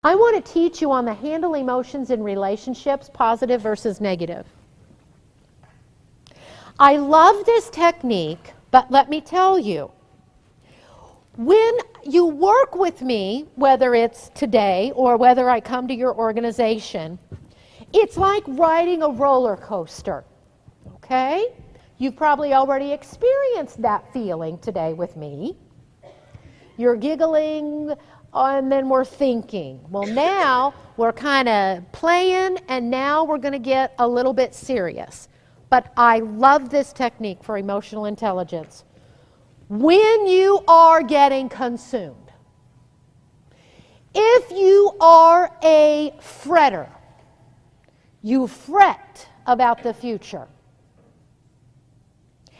I want to teach you on the handle emotions in relationships, positive versus negative. I love this technique, but let me tell you, when you work with me, whether it's today or whether I come to your organization, it's like riding a roller coaster, okay? You've probably already experienced that feeling today with me. You're giggling, and then we're thinking. Well, now we're kind of playing, and now we're going to get a little bit serious. But I love this technique for emotional intelligence. When you are getting consumed, if you are a fretter, you fret about the future.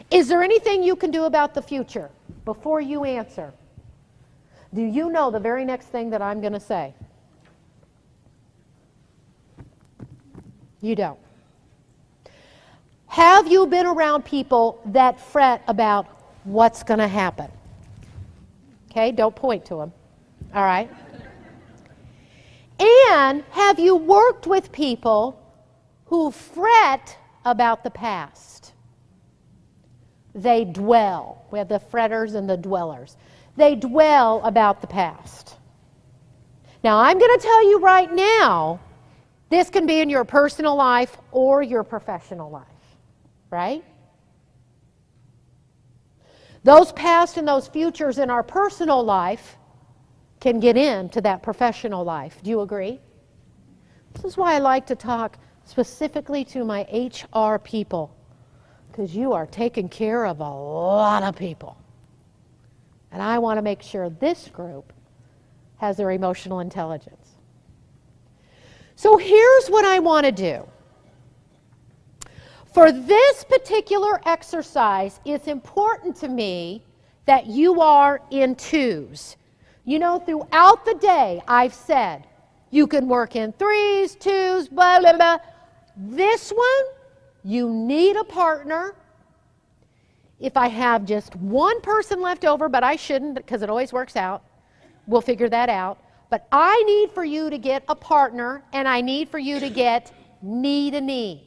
Is there anything you can do about the future? Before you answer, do you know the very next thing that I'm going to say? You don't. Have you been around people that fret about what's going to happen? Okay, don't point to them. All right. And have you worked with people who fret about the past? They dwell. We have the fretters and the dwellers. They dwell about the past. Now, I'm going to tell you right now, this can be in your personal life or your professional life, right? Those past and those futures in our personal life can get into that professional life. Do you agree? This is why I like to talk specifically to my HR people, because you are taking care of a lot of people. And I want to make sure this group has their emotional intelligence. So here's what I want to do. For this particular exercise, it's important to me that you are in twos. You know, throughout the day, I've said, you can work in threes, twos, blah, blah, blah. This one, you need a partner. If I have just one person left over, but I shouldn't because it always works out, we'll figure that out. But I need for you to get a partner, and I need for you to get knee to knee.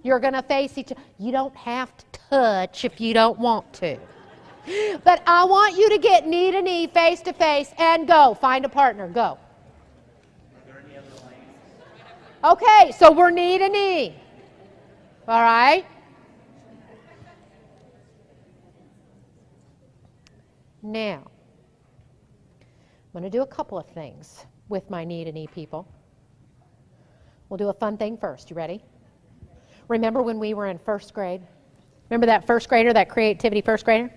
You're going to face each other. You don't have to touch if you don't want to. But I want you to get knee to knee, face to face, and go. Find a partner. Go. Okay, so we're knee to knee. All right? Now, I'm going to do a couple of things with my knee to knee people. We'll do a fun thing first. You ready? Remember when we were in first grade? Remember that first grader, that creativity first grader?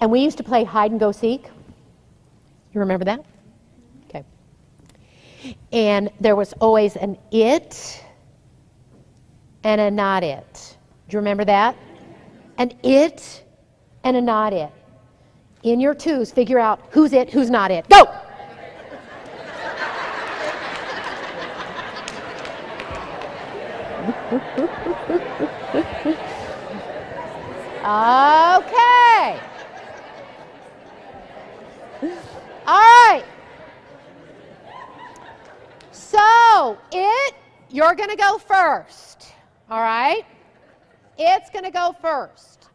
And we used to play hide and go seek. You remember that? Okay. And there was always an it and a not it. Do you remember that? An it and a not it. In your twos, figure out who's it, who's not it. Go! Okay. All right. So, you're going to go first. All right? It's going to go first.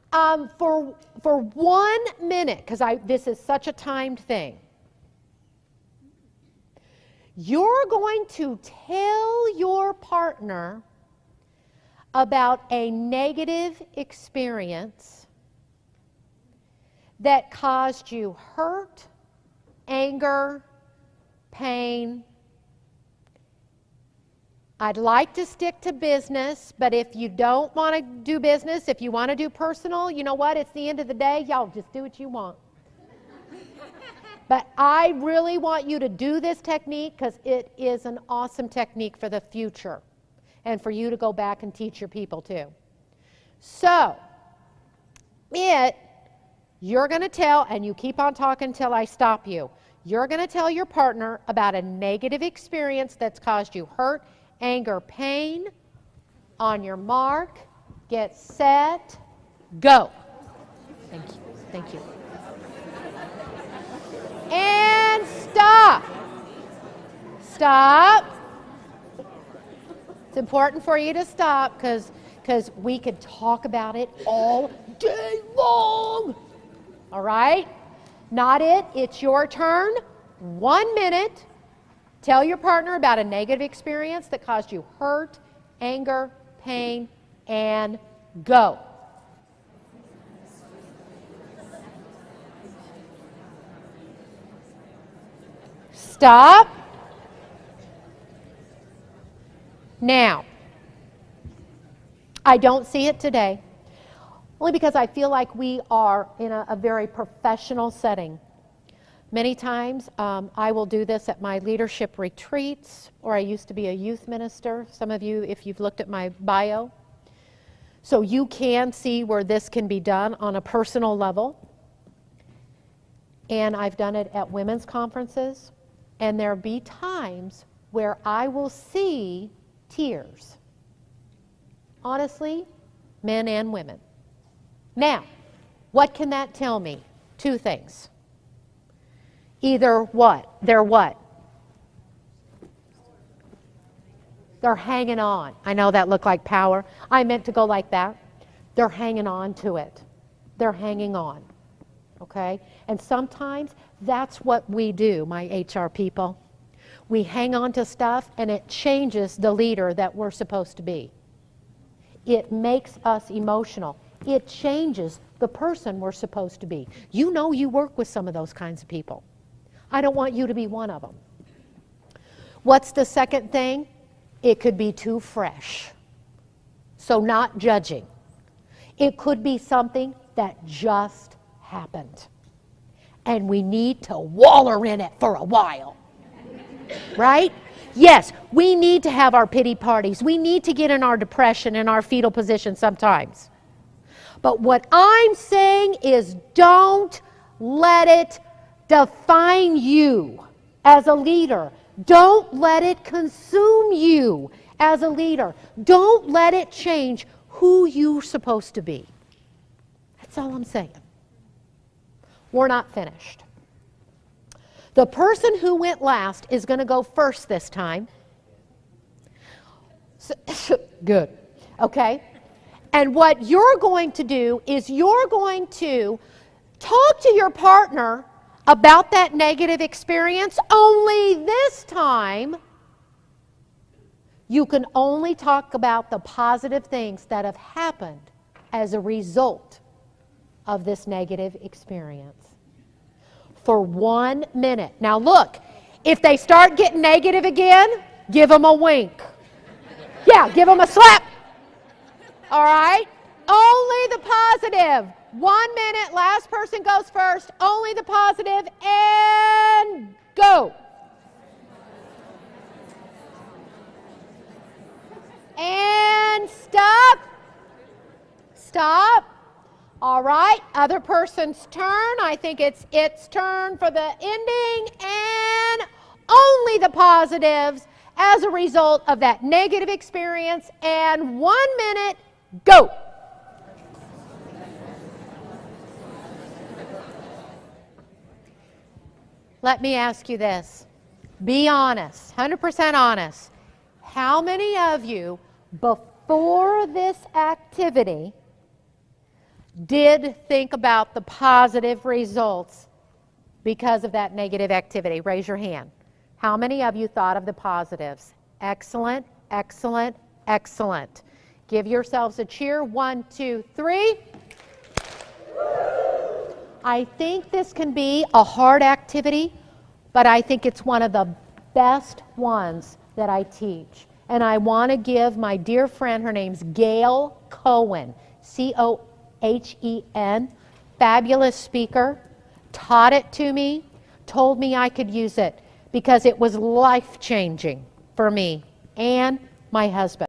For 1 minute, because this is such a timed thing, you're going to tell your partner about a negative experience that caused you hurt, anger, pain. I'd like to stick to business, but if you don't want to do business, if you want to do personal, you know what? It's the end of the day. Y'all just do what you want. But I really want you to do this technique because it is an awesome technique for the future and for you to go back and teach your people too. So, you're going to tell, and you keep on talking until I stop you. You're going to tell your partner about a negative experience that's caused you hurt, anger, pain. On your mark, get set, go. Thank you. Thank you. And stop. Stop. It's important for you to stop because we could talk about it all day long. All right? Not it. It's your turn. 1 minute. Tell your partner about a negative experience that caused you hurt, anger, pain, and go. Stop. Now, I don't see it today, only because I feel like we are in a very professional setting. Many times I will do this at my leadership retreats, or I used to be a youth minister. Some of you, if you've looked at my bio. So you can see where this can be done on a personal level. And I've done it at women's conferences. And there'll be times where I will see tears. Honestly, men and women. Now, what can that tell me? 2 things. Either what? They're what? They're hanging on. I know that looked like power. I meant to go like that. They're hanging on to it. They're hanging on. Okay? And sometimes that's what we do, my HR people. We hang on to stuff and it changes the leader that we're supposed to be. It makes us emotional. It changes the person we're supposed to be. You know you work with some of those kinds of people. I don't want you to be one of them. What's the second thing? It could be too fresh. So not judging. It could be something that just happened. And we need to waller in it for a while. Right? Yes, we need to have our pity parties. We need to get in our depression and our fetal position sometimes. But what I'm saying is don't let it define you as a leader. Don't let it consume you as a leader. Don't let it change who you're supposed to be. That's all I'm saying. We're not finished. The person who went last is going to go first this time. Good. Okay? And what you're going to do is you're going to talk to your partner about that negative experience, only this time you can only talk about the positive things that have happened as a result of this negative experience. For 1 minute. Now look, if they start getting negative again, give them a wink. Yeah, give them a slap. All right? Only the positive. 1 minute, last person goes first, only the positive, and go. And stop. Stop. All right, other person's turn. I think it's its turn for the ending, and only the positives as a result of that negative experience, and 1 minute, go. Let me ask you this. Be honest, 100% honest. How many of you, before this activity, did think about the positive results because of that negative activity? Raise your hand. How many of you thought of the positives? Excellent, excellent, excellent. Give yourselves a cheer. 1, 2, 3. I think this can be a hard activity, but I think it's one of the best ones that I teach. And I want to give my dear friend, her name's Gail Cohen, C-O-H-E-N, fabulous speaker, taught it to me, told me I could use it because it was life-changing for me and my husband.